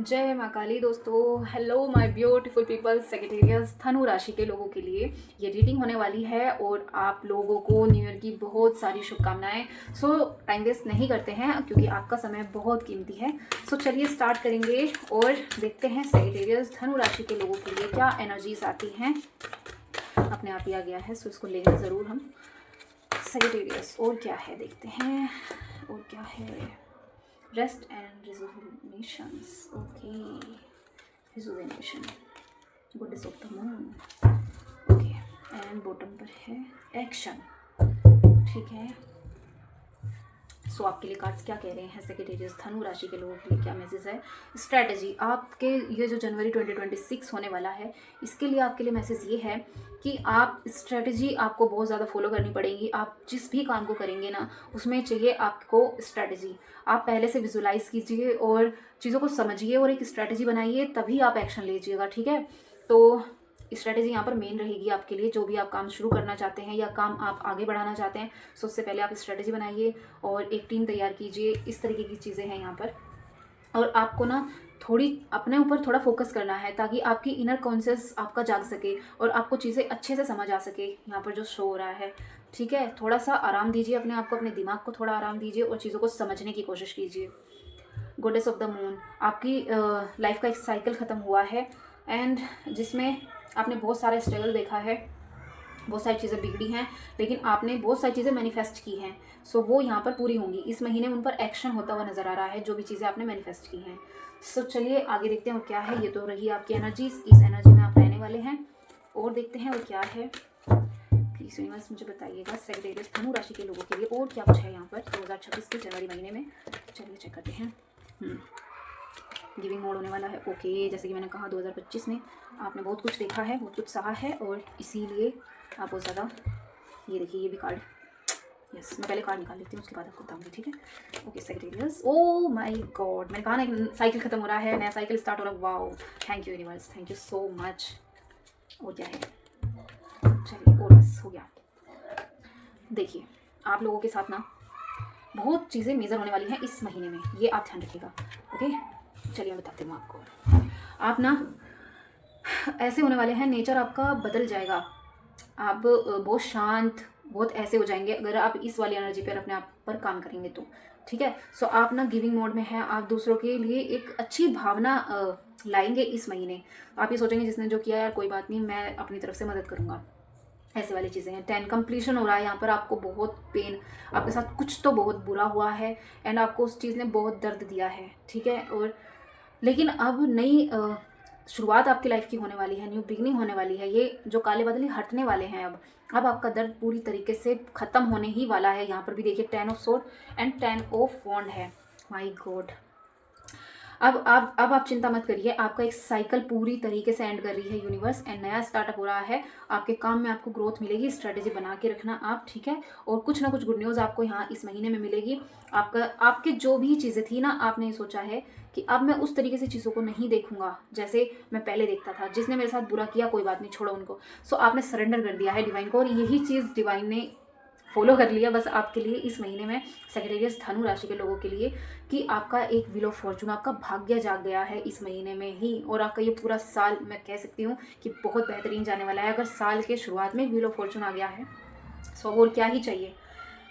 जय माँ काली दोस्तों। Hello my beautiful people. Sagittarius धनु राशि के लोगों के लिए ये रीडिंग होने वाली है और आप लोगों को न्यू ईयर की बहुत सारी शुभकामनाएं। सो टाइम वेस्ट नहीं करते हैं क्योंकि आपका समय बहुत कीमती है। सो चलिए स्टार्ट करेंगे और देखते हैं सेजिटेरियस धनु राशि के लोगों के लिए क्या एनर्जीज आती हैं। अपने आप ही आ गया है, सो इसको लेंगे ज़रूर हम। सेजिटेरियस और क्या है देखते हैं, और क्या है। Rest and rejuvenations. Okay. Rejuvenation. Goddess of the moon. Okay. And bottom पर है action. ठीक है। सो आपके लिए कार्ड्स क्या कह रहे हैं सेक्रेटेरियस धनु राशि के लोगों के लिए क्या मैसेज है। स्ट्रैटेजी आपके ये जो जनवरी 2026 होने वाला है, इसके लिए आपके लिए मैसेज ये है कि आप स्ट्रैटेजी आपको बहुत ज़्यादा फॉलो करनी पड़ेगी। आप जिस भी काम को करेंगे ना, उसमें चाहिए आपको स्ट्रैटेजी। आप पहले से विजुलाइज कीजिए और चीज़ों को समझिए और एक स्ट्रैटेजी बनाइए, तभी आप एक्शन लीजिएगा। ठीक है, तो स्ट्रैटेजी यहाँ पर मेन रहेगी आपके लिए। जो भी आप काम शुरू करना चाहते हैं या काम आप आगे बढ़ाना चाहते हैं, सो उससे पहले आप स्ट्रैटेजी बनाइए और एक टीम तैयार कीजिए। इस तरीके की चीज़ें हैं यहाँ पर। और आपको ना थोड़ी अपने ऊपर थोड़ा फोकस करना है ताकि आपकी इनर कॉन्शियस आपका जाग सके और आपको चीज़ें अच्छे से समझ आ सके। यहाँ पर जो शो हो रहा है, ठीक है, थोड़ा सा आराम दीजिए अपने आप को, अपने दिमाग को थोड़ा आराम दीजिए और चीज़ों को समझने की कोशिश कीजिए। गॉडेस ऑफ द मून आपकी लाइफ का एक साइकिल ख़त्म हुआ है एंड जिसमें आपने बहुत सारा स्ट्रगल देखा है, बहुत सारी चीज़ें बिगड़ी हैं, लेकिन आपने बहुत सारी चीज़ें मैनिफेस्ट की हैं। सो वो यहाँ पर पूरी होंगी। इस महीने उन पर एक्शन होता हुआ नज़र आ रहा है, जो भी चीज़ें आपने मैनिफेस्ट की हैं। सो चलिए आगे देखते हैं और क्या है। ये तो रही आपकी एनर्जीज, इस एनर्जी में आप रहने वाले हैं। और देखते हैं और क्या है। प्लीज़ यूनिवर्स मुझे बताइएगा सेक्रेटेरियस धनु राशि के लोगों के लिए और क्या कुछ है यहाँ पर 2026 के जनवरी महीने में। चलिए चेक करते हैं। गिविंग मोड होने वाला है। ओके, जैसे कि मैंने कहा 2025 में आपने बहुत कुछ देखा है, बहुत कुछ सहा है और इसीलिए आप बहुत ज़्यादा, ये देखिए ये भी कार्ड, यस मैं पहले कार्ड निकाल लेती हूँ उसके बाद आपको बताऊँगी। ठीक है, ओके सेक्रेटेरियस। ओ माय गॉड, मैंने कहा ना साइकिल खत्म हो रहा है, नया साइकिल स्टार्ट हो रहा है। Wow, thank you universe, thank you so much. और क्या है, चलिए और बस हो गया। देखिए आप लोगों के साथ ना बहुत चीज़ें मेजर होने वाली हैं इस महीने में, ये आप ध्यान रखिएगा। ओके, चलिए मैं बताती हूँ आपको। आप ना ऐसे होने वाले हैं, नेचर आपका बदल जाएगा। आप बहुत शांत, बहुत ऐसे हो जाएंगे अगर आप इस वाली एनर्जी पर अपने आप पर काम करेंगे तो। ठीक है, सो आप ना गिविंग मोड में हैं। आप दूसरों के लिए एक अच्छी भावना लाएंगे इस महीने। आप ये सोचेंगे जिसने जो किया यार कोई बात नहीं, मैं अपनी तरफ से मदद करूँगा। ऐसे वाली चीज़ें हैं। 10 कंप्लीशन हो रहा है यहाँ पर। आपको बहुत पेन, आपके साथ कुछ तो बहुत बुरा हुआ है एंड आपको उस चीज़ ने बहुत दर्द दिया है। ठीक है, और लेकिन अब नई शुरुआत आपकी लाइफ की होने वाली है, न्यू बिगनिंग होने वाली है। ये जो काले बादल हटने वाले हैं अब आपका दर्द पूरी तरीके से ख़त्म होने ही वाला है। यहाँ पर भी देखिए 10 ऑफ सोर्ड एंड 10 ऑफ वॉन्ड है। माय गॉड, अब आप चिंता मत करिए। आपका एक साइकिल पूरी तरीके से एंड कर रही है यूनिवर्स एंड नया स्टार्टअप हो रहा है। आपके काम में आपको ग्रोथ मिलेगी। स्ट्रेटेजी बना के रखना आप, ठीक है। और कुछ ना कुछ गुड न्यूज़ आपको यहाँ इस महीने में मिलेगी। आपके जो भी चीज़ें थी ना, आपने ये सोचा है कि अब मैं उस तरीके से चीज़ों को नहीं देखूंगा जैसे मैं पहले देखता था। जिसने मेरे साथ बुरा किया कोई बात नहीं, छोड़ो उनको। सो आपने सरेंडर कर दिया है डिवाइन को और यही चीज़ डिवाइन ने फॉलो कर लिया बस आपके लिए इस महीने में, सेक्रेटेरियस धनु राशि के लोगों के लिए, कि आपका एक व्हील ऑफ फॉर्चून, आपका भाग्य जाग गया है इस महीने में ही। और आपका ये पूरा साल मैं कह सकती हूँ कि बहुत बेहतरीन जाने वाला है। अगर साल के शुरुआत में व्हील ऑफ फॉर्चून आ गया है, सो और क्या ही चाहिए।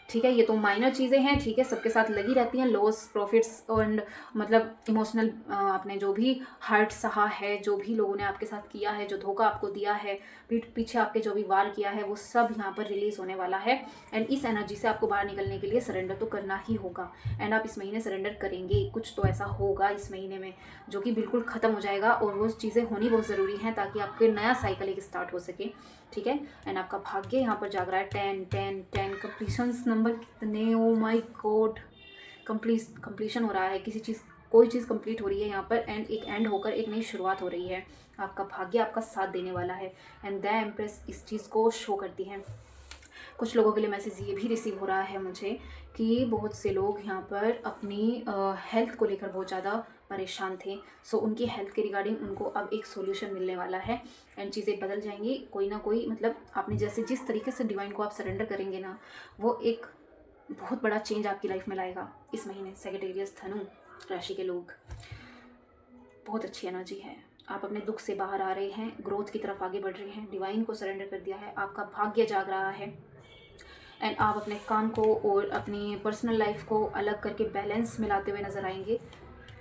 ठीक है, ये तो माइनर चीज़ें हैं, ठीक है, सबके साथ लगी रहती हैं। लॉस, प्रॉफिट्स एंड मतलब इमोशनल, आपने जो भी हर्ट सहा है, जो भी लोगों ने आपके साथ किया है, जो धोखा आपको दिया है, पीठ पीछे आपके जो भी वार किया है, वो सब यहाँ पर रिलीज होने वाला है। एंड इस एनर्जी से आपको बाहर निकलने के लिए सरेंडर तो करना ही होगा। एंड आप इस महीने सरेंडर करेंगे। कुछ तो ऐसा होगा इस महीने में जो कि बिल्कुल ख़त्म हो जाएगा और वो चीज़ें होनी बहुत ज़रूरी हैं ताकि आपके नया साइकिल एक स्टार्ट हो सके। ठीक है, एंड आपका भाग्य यहाँ पर जाग रहा है। 10 10 10 कंप्लीशंस नंबर कितने, ओ माय गॉड, कंप्लीशन हो रहा है किसी चीज़, कोई चीज़ कंप्लीट हो रही है यहाँ पर एंड एक एंड होकर एक नई शुरुआत हो रही है। आपका भाग्य आपका साथ देने वाला है एंड द एम्प्रेस इस चीज़ को शो करती है। कुछ लोगों के लिए मैसेज ये भी रिसीव हो रहा है मुझे कि बहुत से लोग यहाँ पर अपनी हेल्थ को लेकर बहुत ज़्यादा परेशान थे। सो उनकी हेल्थ के रिगार्डिंग उनको अब एक सॉल्यूशन मिलने वाला है एंड चीज़ें बदल जाएंगी। कोई ना कोई, मतलब आपने जैसे जिस तरीके से डिवाइन को आप सरेंडर करेंगे ना, वो एक बहुत बड़ा चेंज आपकी लाइफ में लाएगा इस महीने। सेक्रेटेरियस धनु राशि के लोग बहुत अच्छी एनर्जी है। आप अपने दुख से बाहर आ रहे हैं, ग्रोथ की तरफ आगे बढ़ रहे हैं, डिवाइन को सरेंडर कर दिया है, आपका भाग्य जाग रहा है एंड आप अपने काम को और अपनी पर्सनल लाइफ को अलग करके बैलेंस मिलाते हुए नज़र आएंगे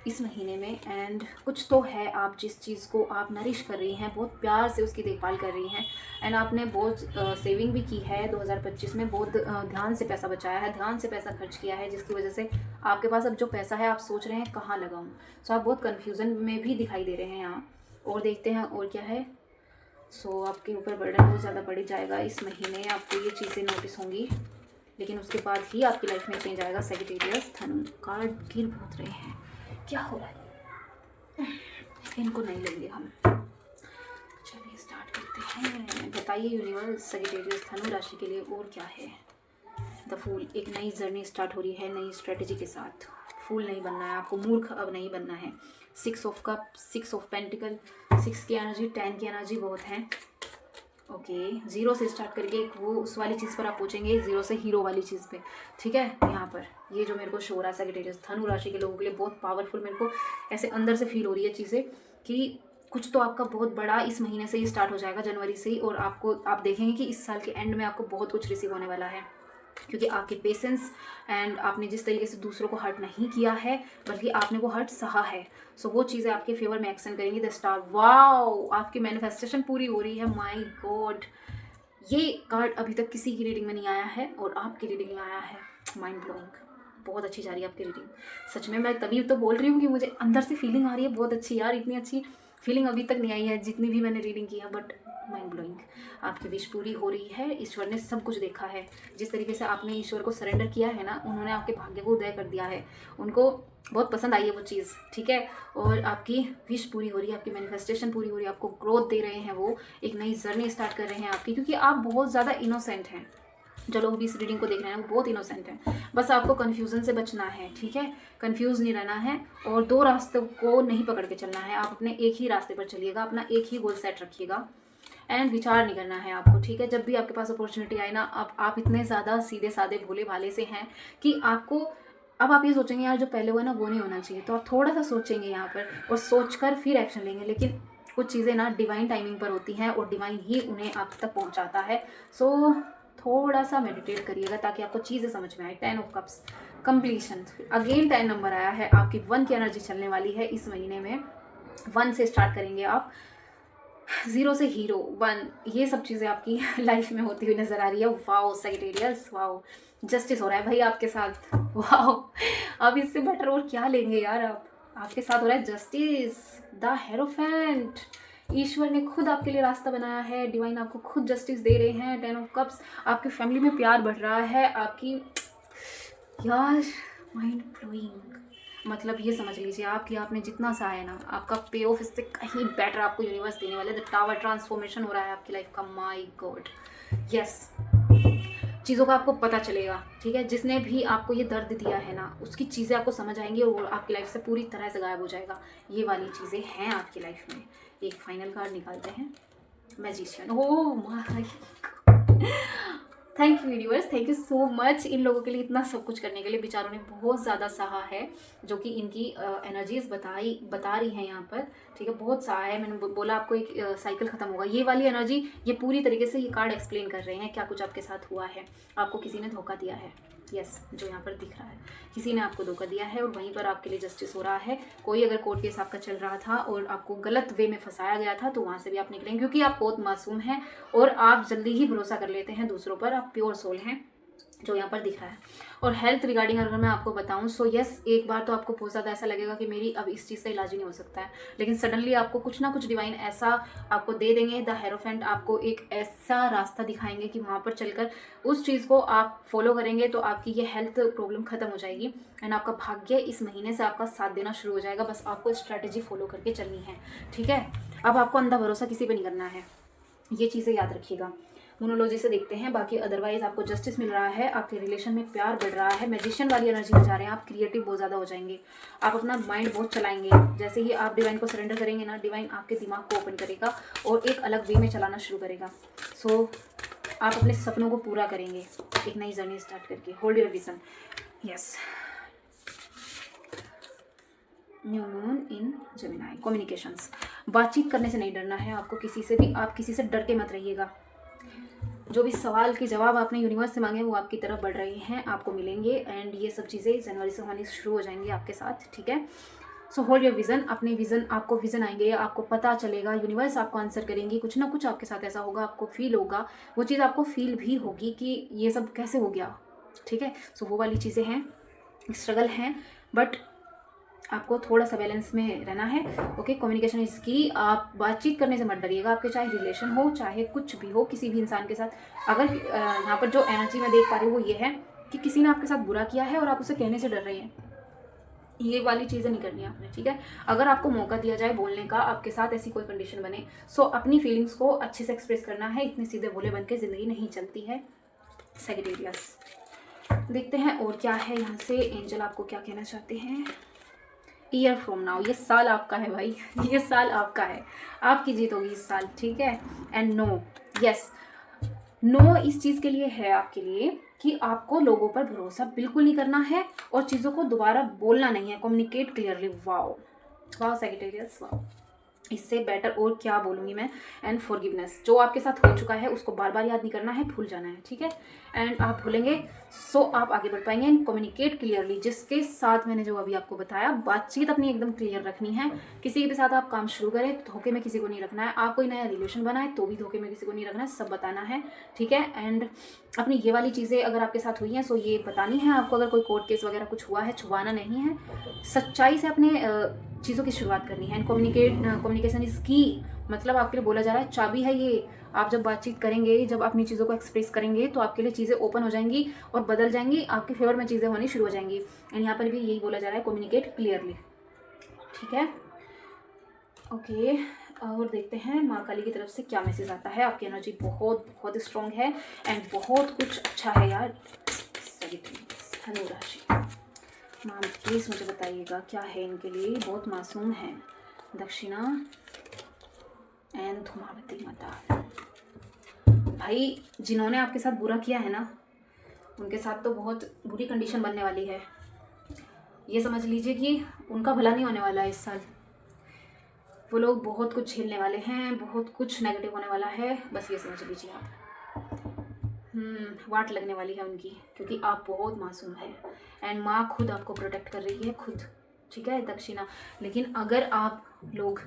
इस महीने में। एंड कुछ तो है, आप जिस चीज़ को आप नरिश कर रही हैं, बहुत प्यार से उसकी देखभाल कर रही हैं एंड आपने बहुत सेविंग भी की है 2025 में, बहुत ध्यान से पैसा बचाया है, ध्यान से पैसा खर्च किया है, जिसकी वजह से आपके पास अब जो पैसा है आप सोच रहे हैं कहाँ लगाऊं। सो आप बहुत कन्फ्यूज़न में भी दिखाई दे रहे हैं यहाँ। और देखते हैं और क्या है। सो आपके ऊपर बर्डन बहुत ज़्यादा बढ़ जाएगा इस महीने, आपको ये चीज़ें नोटिस होंगी, लेकिन उसके बाद ही आपकी लाइफ में चेंज आएगा। सेजिटेरियस धनु कार्ड गिर बहुत रहे हैं, क्या हो रहा है, इनको नहीं लेंगे हम। चलिए स्टार्ट करते हैं। बताइए यूनिवर्स, सेजिटेरियस धनु राशि के लिए और क्या है। द फूल, एक नई जर्नी स्टार्ट हो रही है नई स्ट्रेटजी के साथ। फूल नहीं बनना है आपको, मूर्ख अब नहीं बनना है। 6 ऑफ कप, 6 ऑफ पेंटिकल, 6 की एनर्जी, 10 की एनर्जी बहुत है। ओके, 0 से स्टार्ट करके वो उस वाली चीज़ पर आप पहुँचेंगे, 0 से हीरो वाली चीज़ पे, ठीक है। यहाँ पर ये जो मेरे को शो हो रहा है सेजिटेरियस धनु राशि के लोगों के लिए बहुत पावरफुल, मेरे को ऐसे अंदर से फील हो रही है चीज़ें कि कुछ तो आपका बहुत बड़ा इस महीने से ही स्टार्ट हो जाएगा, जनवरी से ही। और आप देखेंगे कि इस साल के एंड में आपको बहुत कुछ रिसीव होने वाला है, क्योंकि आपके पेशेंस एंड आपने जिस तरीके से दूसरों को हर्ट नहीं किया है बल्कि आपने वो हर्ट सहा है, सो वो चीज़ें आपके फेवर में एक्शन करेंगी। द स्टार, वाओ, आपकी मैनिफेस्टेशन पूरी हो रही है। माय गॉड, ये कार्ड अभी तक किसी की रीडिंग में नहीं आया है और आपकी रीडिंग में आया है। माइंड ब्लोइंग, बहुत अच्छी जा रही है आपकी रीडिंग। सच में मैं तभी तो बोल रही हूँ कि मुझे अंदर से फीलिंग आ रही है बहुत अच्छी। यार इतनी अच्छी फीलिंग अभी तक नहीं आई है जितनी भी मैंने रीडिंग की है, बट माइंड ब्लोइंग। आपकी विश पूरी हो रही है, ईश्वर ने सब कुछ देखा है। जिस तरीके से आपने ईश्वर को सरेंडर किया है ना, उन्होंने आपके भाग्य को उदय कर दिया है, उनको बहुत पसंद आई है वो चीज़, ठीक है। और आपकी विश पूरी हो रही है, आपकी मैनिफेस्टेशन पूरी हो रही है, आपको ग्रोथ दे रहे हैं, वो एक नई जर्नी स्टार्ट कर रहे हैं आपकी, क्योंकि आप बहुत ज़्यादा इनोसेंट हैं। जो लोग भी इस रीडिंग को देख रहे हैं वो बहुत इनोसेंट हैं। बस आपको कन्फ्यूज़न से बचना है, ठीक है, कन्फ्यूज़ नहीं रहना है और 2 रास्तों को नहीं पकड़ के चलना है। आप अपने एक ही रास्ते पर चलिएगा, अपना एक ही गोल सेट रखिएगा एंड विचार नहीं करना है आपको, ठीक है। जब भी आपके पास अपॉर्चुनिटी आए ना, आप इतने ज़्यादा सीधे साधे भोले भाले से हैं कि आपको अब आप ये सोचेंगे यार जो पहले हुआ ना वो नहीं होना चाहिए, तो आप थोड़ा सा सोचेंगे यहाँ पर और सोचकर फिर एक्शन लेंगे। लेकिन कुछ चीज़ें ना डिवाइन टाइमिंग पर होती हैं और डिवाइन ही उन्हें आप तक पहुँचाता है। सो थोड़ा सा मेडिटेट करिएगा ताकि आपको चीज़ें समझ में आए। 10 of cups, completion, again 10 number आया है। आपकी 1 की एनर्जी चलने वाली है इस महीने में। 1 से स्टार्ट करेंगे आप, 0 से हीरो, 1, ये सब चीज़ें आपकी लाइफ में होती हुई नजर आ रही है। वाओ सेजिटेरियस, वाओ, जस्टिस हो रहा है भाई आपके साथ। वाओ, अब इससे बेटर और क्या लेंगे यार। आपके साथ हो रहा है जस्टिस, द हेरोफेंट। ईश्वर ने खुद आपके लिए रास्ता बनाया है, डिवाइन आपको खुद जस्टिस दे रहे हैं। 10 ऑफ कप्स, आपकी फैमिली में प्यार बढ़ रहा है, आपकी यार माइंड ब्लोइंग। मतलब ये समझ लीजिए आप कि आपने जितना सा है ना, आपका पे ऑफ इससे कहीं बेटर आपको यूनिवर्स देने वाले। द टावर, ट्रांसफॉर्मेशन हो रहा है आपकी लाइफ का। माय गॉड, यस, चीज़ों का आपको पता चलेगा, ठीक है। जिसने भी आपको ये दर्द दिया है ना, उसकी चीज़ें आपको समझ आएंगी और वो आपकी लाइफ से पूरी तरह से गायब हो जाएगा। ये वाली चीज़ें हैं आपकी लाइफ में। एक फाइनल कार्ड निकालते हैं, magician. Oh my, thank you universe, thank you so much in लोगों के लिए इतना सब कुछ करने के लिए। बेचारों ने बहुत ज़्यादा सहा है, जो कि इनकी एनर्जीज बता रही हैं यहाँ पर, ठीक है। बहुत सहा है, मैंने बोला आपको एक साइकिल ख़त्म होगा। ये वाली एनर्जी, ये पूरी तरीके से ये कार्ड एक्सप्लेन कर रहे हैं क्या कुछ आपके साथ हुआ है। आपको किसी ने धोखा दिया है, यस, जो यहाँ पर दिख रहा है, किसी ने आपको धोखा दिया है और वहीं पर आपके लिए जस्टिस हो रहा है। कोई अगर कोर्ट केस आपका चल रहा था और आपको गलत वे में फंसाया गया था, तो वहाँ से भी आप निकलेंगे, क्योंकि आप बहुत मासूम हैं और आप जल्दी ही भरोसा कर लेते हैं दूसरों पर। आप प्योर सोल हैं, जो यहाँ पर दिख रहा है। और हेल्थ रिगार्डिंग अगर मैं आपको बताऊं, सो यस, एक बार तो आपको बहुत ज़्यादा ऐसा लगेगा कि मेरी अब इस चीज़ का इलाज ही नहीं हो सकता है, लेकिन सडनली आपको कुछ ना कुछ डिवाइन ऐसा आपको दे देंगे। द हेरोफेंट आपको एक ऐसा रास्ता दिखाएंगे कि वहाँ पर चलकर उस चीज़ को आप फॉलो करेंगे तो आपकी ये हेल्थ प्रॉब्लम खत्म हो जाएगी एंड आपका भाग्य इस महीने से आपका साथ देना शुरू हो जाएगा। बस आपको स्ट्रैटेजी फॉलो करके चलनी है, ठीक है। अब आपको अंधा भरोसा किसी पर नहीं करना है, ये चीज़ें याद रखिएगा। मोनोलॉजी से देखते हैं, बाकी अदरवाइज आपको जस्टिस मिल रहा है, आपके रिलेशन में प्यार बढ़ रहा है, मैजिशियन वाली एनर्जी में जा रहे हैं आप, क्रिएटिव बहुत ज़्यादा हो जाएंगे, आप अपना माइंड बहुत चलाएंगे। जैसे ही आप डिवाइन को सरेंडर करेंगे ना, डिवाइन आपके दिमाग को ओपन करेगा और एक अलग वे में चलाना शुरू करेगा। सो आप अपने सपनों को पूरा करेंगे एक नई जर्नी स्टार्ट करके। Hold your vision, yes. New moon in Gemini. Communications, बातचीत करने से नहीं डरना है आपको किसी से भी, आप किसी से डर के मत रहिएगा। जो भी सवाल के जवाब आपने यूनिवर्स से मांगे वो आपकी तरफ बढ़ रहे हैं, आपको मिलेंगे। एंड ये सब चीज़ें जनवरी से होनी शुरू हो जाएंगी आपके साथ, ठीक है। सो होल्ड योर विज़न, अपने विज़न, आपको विज़न आएंगे, आपको पता चलेगा, यूनिवर्स आपको आंसर करेंगी, कुछ ना कुछ आपके साथ ऐसा होगा, आपको फील होगा, वो चीज़ आपको फील भी होगी कि ये सब कैसे हो गया, ठीक है। सो वो वाली चीज़ें हैं, स्ट्रगल हैं, बट आपको थोड़ा सा बैलेंस में रहना है, ओके। कम्युनिकेशन इज की, आप बातचीत करने से मत डरिएगा, आपके चाहे रिलेशन हो चाहे कुछ भी हो किसी भी इंसान के साथ। अगर यहाँ पर जो एनर्जी मैं देख पा रही हूँ वो ये है कि किसी ने आपके साथ बुरा किया है और आप उसे कहने से डर रहे हैं, ये वाली चीज़ें नहीं करनी है आपने, ठीक है। अगर आपको मौका दिया जाए बोलने का, आपके साथ ऐसी कोई कंडीशन बने, सो अपनी फीलिंग्स को अच्छे से एक्सप्रेस करना है, इतने सीधे भोले बन के ज़िंदगी नहीं चलती है। सैजिटेरियस, देखते हैं और क्या है यहाँ से, एंजल आपको क्या कहना चाहते हैं। ईयर फ्रॉम नाउ, ये साल आपका है भाई, ये साल आपका है, आपकी जीत होगी इस साल, ठीक है। एंड नो, यस, नो इस चीज़ के लिए है आपके लिए कि आपको लोगों पर भरोसा बिल्कुल नहीं करना है और चीज़ों को दोबारा बोलना नहीं है, communicate clearly. Wow wow Sagittarius, wow, इससे बेटर और क्या बोलूँगी मैं। एंड फॉरगिवनेस, जो आपके साथ हो चुका है उसको बार बार याद नहीं करना है, भूल जाना है, ठीक है। एंड आप भूलेंगे सो आप आगे बढ़ पाएंगे। एंड कम्युनिकेट क्लियरली, जिसके साथ मैंने जो अभी आपको बताया, बातचीत अपनी एकदम क्लियर रखनी है। किसी के भी साथ आप काम शुरू करें धोखे में किसी को नहीं रखना है, आप कोई नया रिलेशन बनाए तो भी धोखे में किसी को नहीं रखना है, सब बताना है, ठीक है। एंड अपनी ये वाली चीज़ें अगर आपके साथ हुई हैं सो ये बतानी है आपको। अगर कोई कोर्ट केस वगैरह कुछ हुआ है, छुपाना नहीं है, सच्चाई से अपने चीज़ों की शुरुआत करनी है। एंड कम्युनिकेशन इज की, मतलब आपके लिए बोला जा रहा है चाबी है ये। आप जब बातचीत करेंगे, जब अपनी चीज़ों को एक्सप्रेस करेंगे तो आपके लिए चीज़ें ओपन हो जाएंगी और बदल जाएंगी, आपके फेवर में चीज़ें होनी शुरू हो जाएंगी। एंड यहाँ पर भी यही बोला जा रहा है, कम्युनिकेट क्लियरली, ठीक है, ओके। और देखते हैं माँ काली की तरफ से क्या मैसेज आता है। आपकी एनर्जी बहुत बहुत स्ट्रॉन्ग है एंड बहुत कुछ अच्छा है यार। धनु राशि, माँ प्लीज़ मुझे बताइएगा क्या है इनके लिए, बहुत मासूम है। दक्षिणा एंड धूमावती माता, भाई जिन्होंने आपके साथ बुरा किया है ना, उनके साथ तो बहुत बुरी कंडीशन बनने वाली है। ये समझ लीजिए कि उनका भला नहीं होने वाला है इस साल। वो लोग बहुत कुछ झेलने वाले हैं, बहुत कुछ नेगेटिव होने वाला है, बस ये समझ लीजिए आप। वाट लगने वाली है उनकी, क्योंकि आप बहुत मासूम हैं एंड माँ खुद आपको प्रोटेक्ट कर रही है खुद, ठीक है दक्षिणा। लेकिन अगर आप लोग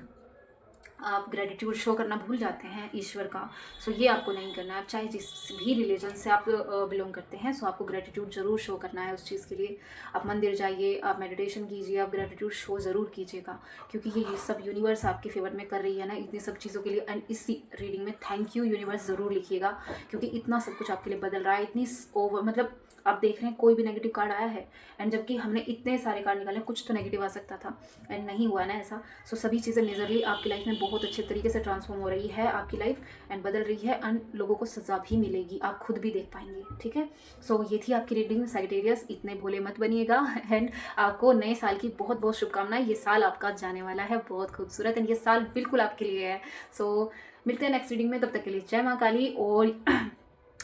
ग्रेटिट्यूड शो करना भूल जाते हैं ईश्वर का, सो ये आपको नहीं करना है। आप चाहे जिस भी रिलीजन से आप बिलोंग करते हैं, सो आपको ग्रेटिट्यूड ज़रूर शो करना है उस चीज़ के लिए। आप मंदिर जाइए, आप मेडिटेशन कीजिए, आप ग्रेटिट्यूड शो ज़रूर कीजिएगा, क्योंकि ये सब यूनिवर्स आपके फेवर में कर रही है ना इतनी सब चीज़ों के लिए। एंड इसी रीडिंग में थैंक यू यूनिवर्स ज़रूर लिखिएगा, क्योंकि इतना सब कुछ आपके लिए बदल रहा है। इतनी ओवर, मतलब आप देख रहे हैं कोई भी नेगेटिव कार्ड आया है, एंड जबकि हमने इतने सारे कार्ड निकाले, कुछ तो नेगेटिव आ सकता था एंड नहीं हुआ ना ऐसा। सो सभी चीज़ें मेजरली आपकी लाइफ में बहुत अच्छे तरीके से ट्रांसफॉर्म हो रही है आपकी लाइफ एंड बदल रही है, एंड लोगों को सजा भी मिलेगी, आप खुद भी देख पाएंगे, ठीक है। सो ये थी आपकी रीडिंग सैजिटेरियस, इतने भोले मत बनिएगा एंड आपको नए साल की बहुत बहुत शुभकामनाएं। ये साल आपका जाने वाला है बहुत खूबसूरत, एंड ये साल बिल्कुल आपके लिए है। सो मिलते हैं नेक्स्ट रीडिंग में, तब तक के लिए जय माँ काली। और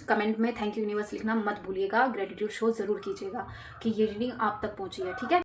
कमेंट में थैंक यू यूनिवर्स लिखना मत भूलिएगा, ग्रेटिट्यूड शो ज़रूर कीजिएगा कि ये रीडिंग आप तक पहुंची है, ठीक है।